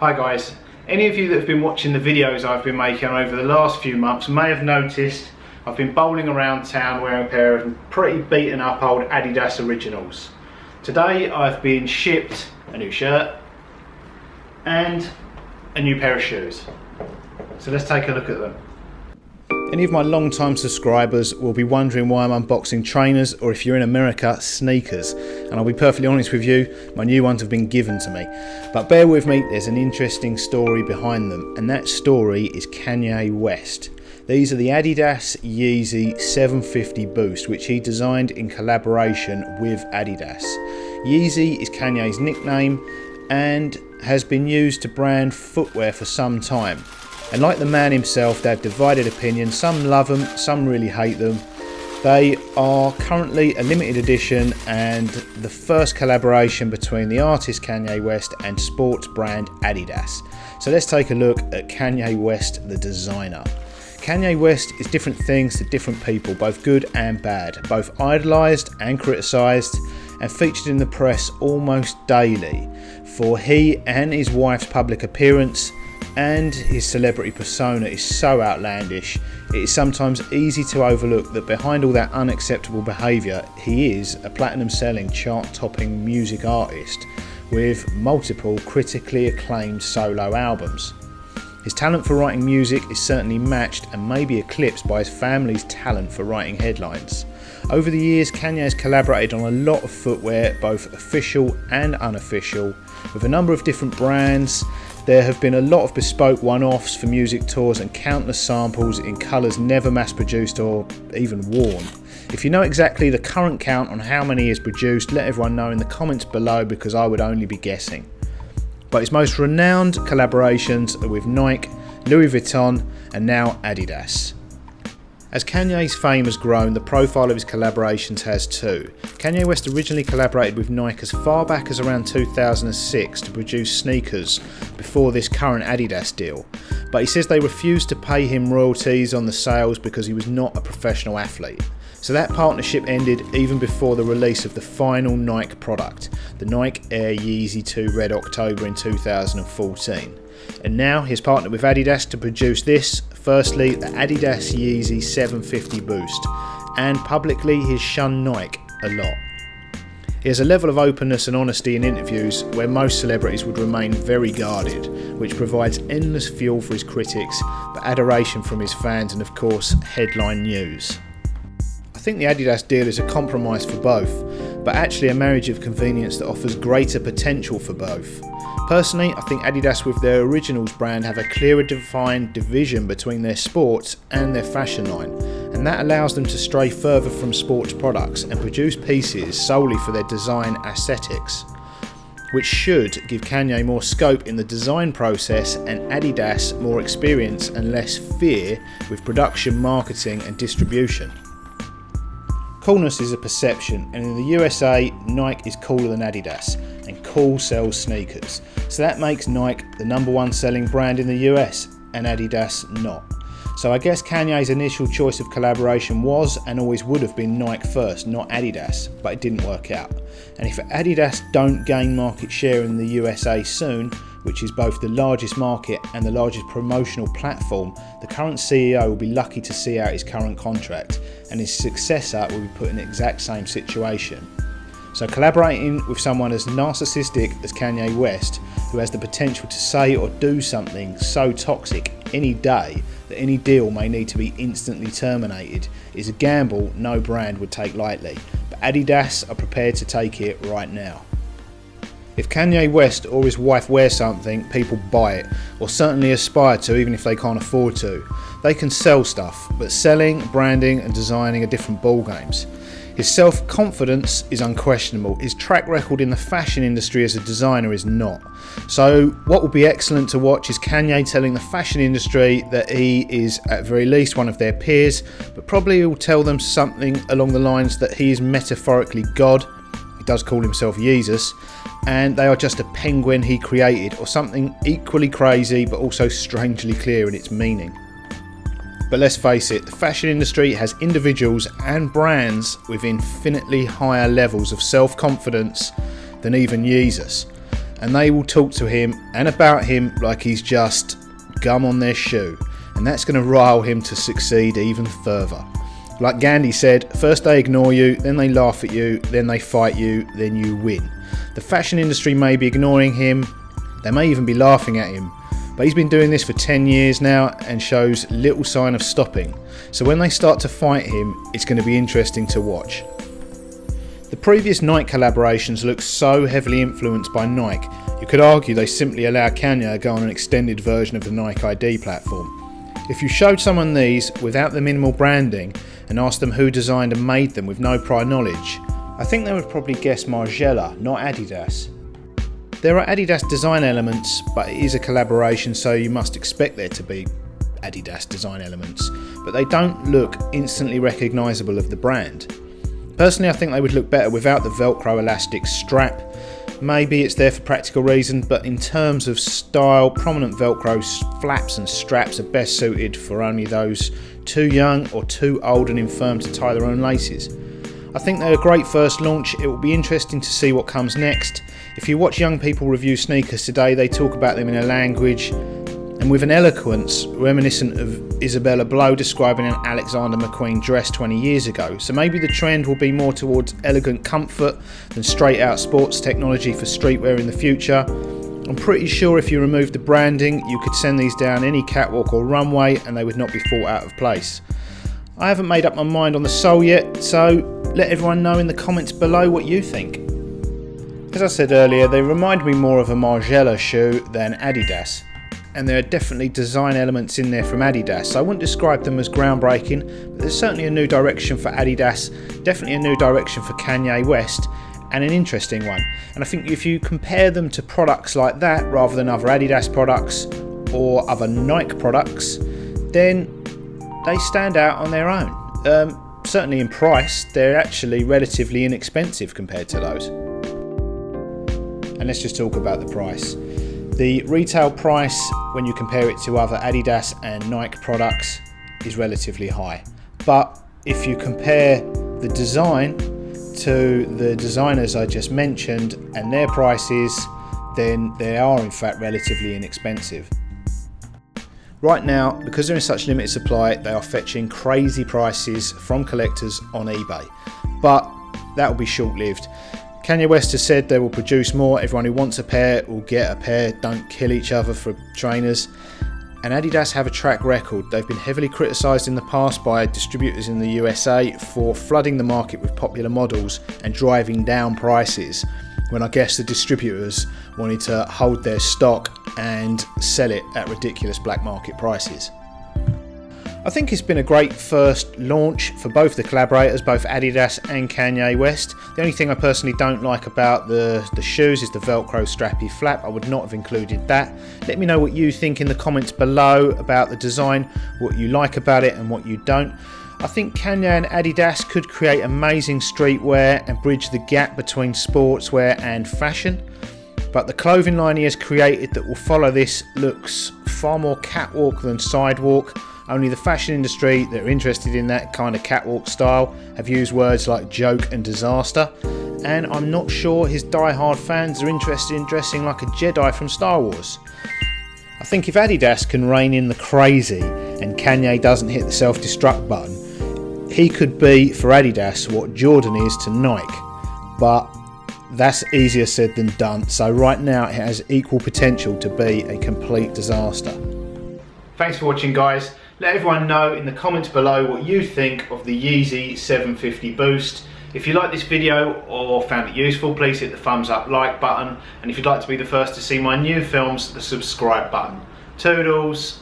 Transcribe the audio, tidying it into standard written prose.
Hi guys, any of you that have been watching the videos I've been making over the last few months may have noticed I've been bowling around town wearing a pair of pretty beaten up old Adidas Originals. Today I've been shipped a new shirt and a new pair of shoes. So let's take a look at them. Any of my long-time subscribers will be wondering why I'm unboxing trainers, or if you're in America, sneakers. And I'll be perfectly honest with you, my new ones have been given to me. But bear with me, there's an interesting story behind them, and that story is Kanye West. These are the Adidas Yeezy 750 Boost, which he designed in collaboration with Adidas. Yeezy is Kanye's nickname and has been used to brand footwear for some time. And like the man himself, they have divided opinions. Some love them, some really hate them. They are currently a limited edition and the first collaboration between the artist Kanye West and sports brand Adidas. So let's take a look at Kanye West, the designer. Kanye West is different things to different people, both good and bad, both idolised and criticised, and featured in the press almost daily for he and his wife's public appearance. And his celebrity persona is so outlandish, it is sometimes easy to overlook that behind all that unacceptable behaviour, he is a platinum-selling, chart-topping music artist with multiple critically acclaimed solo albums. His talent for writing music is certainly matched and maybe eclipsed by his family's talent for writing headlines. Over the years, Kanye has collaborated on a lot of footwear, both official and unofficial, with a number of different brands. There have been a lot of bespoke one-offs for music tours and countless samples in colours never mass-produced or even worn. If you know exactly the current count on how many he has produced, let everyone know in the comments below, because I would only be guessing. But his most renowned collaborations are with Nike, Louis Vuitton and now Adidas. As Kanye's fame has grown, the profile of his collaborations has too. Kanye West originally collaborated with Nike as far back as around 2006 to produce sneakers before this current Adidas deal. But he says they refused to pay him royalties on the sales because he was not a professional athlete. So that partnership ended even before the release of the final Nike product, the Nike Air Yeezy 2 Red October in 2014. And now he's partnered with Adidas to produce this, firstly the Adidas Yeezy 750 Boost, and publicly he's shunned Nike a lot. He has a level of openness and honesty in interviews where most celebrities would remain very guarded, which provides endless fuel for his critics, but adoration from his fans and of course headline news. I think the Adidas deal is a compromise for both, but actually a marriage of convenience that offers greater potential for both. Personally, I think Adidas with their Originals brand have a clearer defined division between their sports and their fashion line, and that allows them to stray further from sports products and produce pieces solely for their design aesthetics, which should give Kanye more scope in the design process and Adidas more experience and less fear with production, marketing and distribution. Coolness is a perception, and in the USA, Nike is cooler than Adidas, and cool sells sneakers. So that makes Nike the #1 selling brand in the US, and Adidas not. So I guess Kanye's initial choice of collaboration was and always would have been Nike first, not Adidas, but it didn't work out. And if Adidas don't gain market share in the USA soon, which is both the largest market and the largest promotional platform, the current CEO will be lucky to see out his current contract, and his successor will be put in the exact same situation. So collaborating with someone as narcissistic as Kanye West, who has the potential to say or do something so toxic any day that any deal may need to be instantly terminated, is a gamble no brand would take lightly, but Adidas are prepared to take it right now. If Kanye West or his wife wear something, people buy it, or certainly aspire to, even if they can't afford to. They can sell stuff, but selling, branding and designing are different ballgames. His self-confidence is unquestionable. His track record in the fashion industry as a designer is not. So what will be excellent to watch is Kanye telling the fashion industry that he is at very least one of their peers, but probably he will tell them something along the lines that he is metaphorically God. He does call himself Jesus, and they are just a penguin he created, or something equally crazy but also strangely clear in its meaning. But let's face it, the fashion industry has individuals and brands with infinitely higher levels of self-confidence than even Jesus. and they will talk to him and about him like he's just gum on their shoe, and that's going to rile him to succeed even further. Like Gandhi said, first they ignore you, then they laugh at you, then they fight you, then you win. The fashion industry may be ignoring him, they may even be laughing at him, but he's been doing this for 10 years now and shows little sign of stopping. So when they start to fight him, it's going to be interesting to watch. The previous Nike collaborations look so heavily influenced by Nike, you could argue they simply allowed Kanye to go on an extended version of the Nike ID platform. If you showed someone these without the minimal branding and asked them who designed and made them with no prior knowledge, I think they would probably guess Margiela, not Adidas. There are Adidas design elements, but it is a collaboration, so you must expect there to be Adidas design elements, but they don't look instantly recognisable of the brand. Personally, I think they would look better without the Velcro elastic strap. Maybe it's there for practical reasons, but in terms of style, prominent Velcro flaps and straps are best suited for only those too young or too old and infirm to tie their own laces. I think they're a great first launch. It will be interesting to see what comes next. If you watch young people review sneakers today, they talk about them in a language and with an eloquence reminiscent of Isabella Blow describing an Alexander McQueen dress 20 years ago. So maybe the trend will be more towards elegant comfort than straight out sports technology for streetwear in the future. I'm pretty sure if you remove the branding, you could send these down any catwalk or runway and they would not be thought out of place. I haven't made up my mind on the sole yet, so let everyone know in the comments below what you think. As I said earlier, they remind me more of a Margiela shoe than Adidas, and there are definitely design elements in there from Adidas, so I wouldn't describe them as groundbreaking, but there's certainly a new direction for Adidas, definitely a new direction for Kanye West, and an interesting one. And I think if you compare them to products like that rather than other Adidas products or other Nike products, then they stand out on their own. Certainly in price, they're actually relatively inexpensive compared to those. And let's just talk about the price. The retail price, when you compare it to other Adidas and Nike products, is relatively high. But if you compare the design to the designers I just mentioned and their prices, then they are in fact relatively inexpensive. Right now, because they're in such limited supply, they are fetching crazy prices from collectors on eBay. But that will be short-lived. Kanye West has said they will produce more. Everyone who wants a pair will get a pair. Don't kill each other for trainers. And Adidas have a track record. They've been heavily criticised in the past by distributors in the USA for flooding the market with popular models and driving down prices, when I guess the distributors wanted to hold their stock and sell it at ridiculous black market prices. I think it's been a great first launch for both the collaborators, both Adidas and Kanye West. The only thing I personally don't like about the shoes is the Velcro strappy flap. I would not have included that. Let me know what you think in the comments below about the design, what you like about it and what you don't. I think Kanye and Adidas could create amazing streetwear and bridge the gap between sportswear and fashion. But the clothing line he has created that will follow this looks far more catwalk than sidewalk. Only the fashion industry that are interested in that kind of catwalk style have used words like joke and disaster. And I'm not sure his die-hard fans are interested in dressing like a Jedi from Star Wars. I think if Adidas can rein in the crazy and Kanye doesn't hit the self-destruct button, he could be for Adidas what Jordan is to Nike. But that's easier said than done, so right now it has equal potential to be a complete disaster. Thanks for watching, guys. Let everyone know in the comments below what you think of the Yeezy 750 Boost. If you like this video or found it useful, please hit the thumbs up like button, and if you'd like to be the first to see my new films, the subscribe button. Toodles!